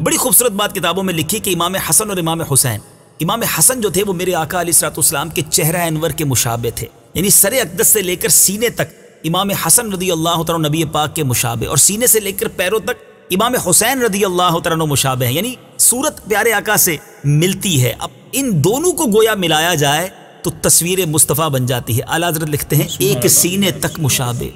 بڑی خوبصورت بات کتابوں میں لکھی کہ امام حسن اور امام حسین، امام حسن جو تھے وہ میرے آقا علیہ الصلوۃ والسلام کے چہرہ انور کے مشابہ تھے، یعنی سر اقدس سے لے کر سینے تک امام حسن رضی اللہ تعالیٰ نبی پاک کے مشابہ، اور سینے سے لے کر پیروں تک امام حسین رضی اللہ تعالیٰ مشابہ ہیں، یعنی صورت پیارے آقا سے ملتی ہے۔ اب ان دونوں کو گویا ملایا جائے تو تصویر مصطفیٰ بن جاتی ہے۔ اعلیٰ حضرت لکھتے ہیں ایک سینے تک مشابہ،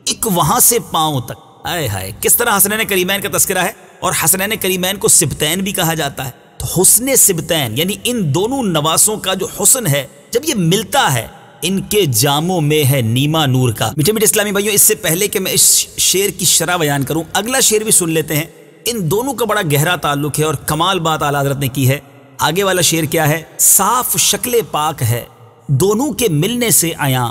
ایک وہاں سے پاؤں تک۔ آئے ہائے، کس طرح حسنین کریمین کا تذکرہ ہے، اور حسنین کریمین کو سبتین بھی کہا جاتا ہے۔ تو حسن سبتین یعنی ان دونوں نواسوں کا جو حسن ہے، جب یہ ملتا ہے، ان کے جاموں میں ہے نیما نور کا۔ میٹھے میٹھے اسلامی بھائیوں، اس سے پہلے کہ میں اس شعر کی شرح بیان کروں، اگلا شعر بھی سن لیتے ہیں۔ ان دونوں کا بڑا گہرا تعلق ہے اور کمال بات اعلیٰ حضرت نے کی ہے۔ آگے والا شعر کیا ہے؟ صاف شکل پاک ہے دونوں کے ملنے سے عیاں،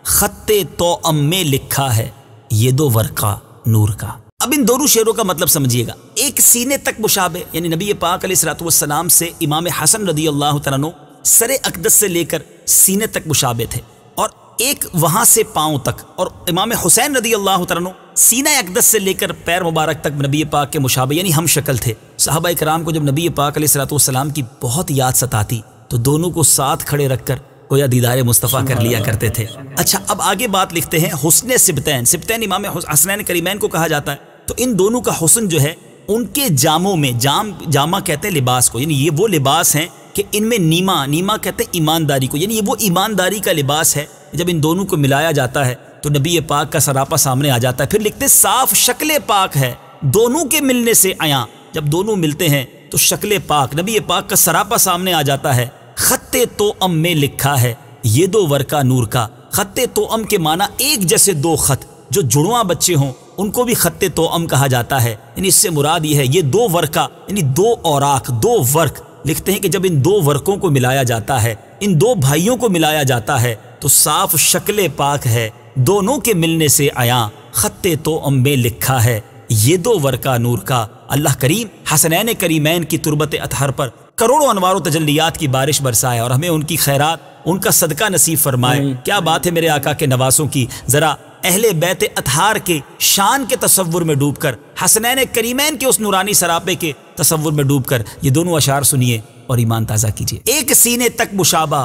خط توأم میں لکھا ہے یہ دو ورقہ نور کا۔ اب ان دونوں شعروں کا مطلب سمجھیے گا۔ ایک سینے تک مشابہ یعنی نبی پاک علیہ الصلوۃ والسلام سے امام حسن رضی اللہ تعالیٰ عنہ سر اقدس سے لے کر سینے تک مشابہ تھے، اور ایک وہاں سے پاؤں تک، اور امام حسین رضی اللہ تعالیٰ عنہ سینہ اقدس سے لے کر پیر مبارک تک نبی پاک کے مشابہ یعنی ہم شکل تھے۔ صحابہ کرام کو جب نبی پاک علیہ الصلوۃ والسلام کی بہت یاد ستاتی تو دونوں کو ساتھ کھڑے رکھ کر گویا دیدار مصطفیٰ کر لیا کرتے تھے۔ اچھا، اب آگے بات لکھتے ہیں حسن سبتین۔ سبتین امام حسنین کریمین کو کہا جاتا ہے۔ تو ان دونوں کا حسن جو ہے ان کے جاموں میں، جامہ کہتے ہیں لباس کو، یعنی یہ وہ لباس ہیں کہ ان میں نیما کہتے ہیں ایمانداری کو، یعنی یہ وہ ایمانداری کا لباس ہے۔ جب ان دونوں کو ملایا جاتا ہے تو نبی پاک کا سراپا سامنے آ جاتا ہے۔ پھر لکھتے صاف شکل پاک ہے دونوں کے ملنے سے عیاں، جب دونوں ملتے ہیں تو شکل پاک، نبی پاک کا سراپا سامنے آ جاتا ہے۔ خط توأم میں لکھا ہے یہ دو ورقہ نور کا۔ خط توأم کے معنی ایک جیسے دو خط، جو جڑواں بچے ہوں ان کو بھی خط توأم کہا جاتا ہے، یعنی اس سے مراد یہ ہے یہ دو ورقہ یعنی دو اوراق، دو ورق۔ لکھتے ہیں کہ جب ان دو ورقوں کو ملایا جاتا ہے، ان دو بھائیوں کو ملایا جاتا ہے تو صاف شکل پاک ہے دونوں کے ملنے سے عیاں، خط توأم میں لکھا ہے یہ دو ورقہ نور کا۔ اللہ کریم حسنین کریمین کی تربت اطہر پر کروڑوں انوار و تجلیات کی بارش برسائے اور ہمیں ان کی خیرات، ان کا صدقہ نصیب فرمائے۔ کیا بات ہے میرے آقا کے نواسوں کی، ذرا اہل بیت اطہار کے شان کے تصور میں ڈوب کر، حسنین کریمین کے اس نورانی سراپے کے تصور میں ڈوب کر یہ دونوں اشعار سنیے اور ایمان تازہ کیجیے۔ ایک سینے تک مشابہ،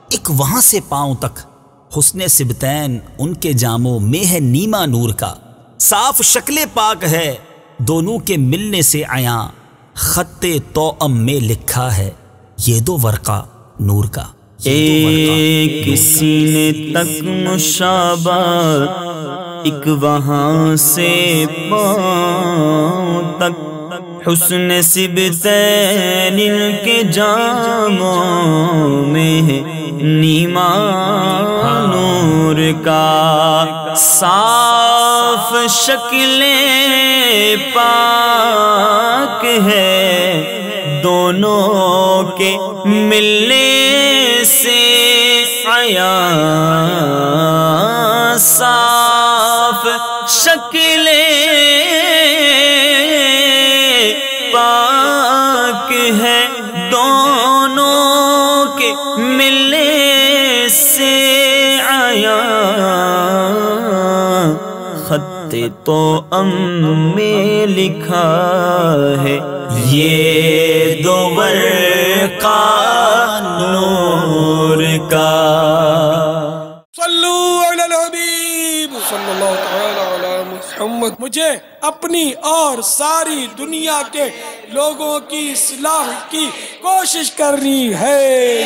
ایک وہاں سے پاؤں تک، حسن سبتین ان کے جاموں میں ہے نیما نور کا۔ صاف شکل پاک ہے دونوں کے ملنے سے عیاں، خط توأم میں لکھا ہے یہ دو ورقہ نور کا۔ ایک سینے تک مشابہ، ایک وہاں سے پاؤں تک، حسن سبتین ان کے جاموں میں ہے نیما نور کا۔ صاف شکل پاک ہے دونوں کے ملنے سے عیاں، صاف شکل پاک ہے دونوں کے ملنے سے عیاں، خط توأم میں لکھا ہے یہ دو ورقہ نور کا۔ صلو علی الحبیب صلی اللہ تعالی علی محمد۔ مجھے اپنی اور ساری دنیا کے لوگوں کی اصلاح کی کوشش کرنی ہے۔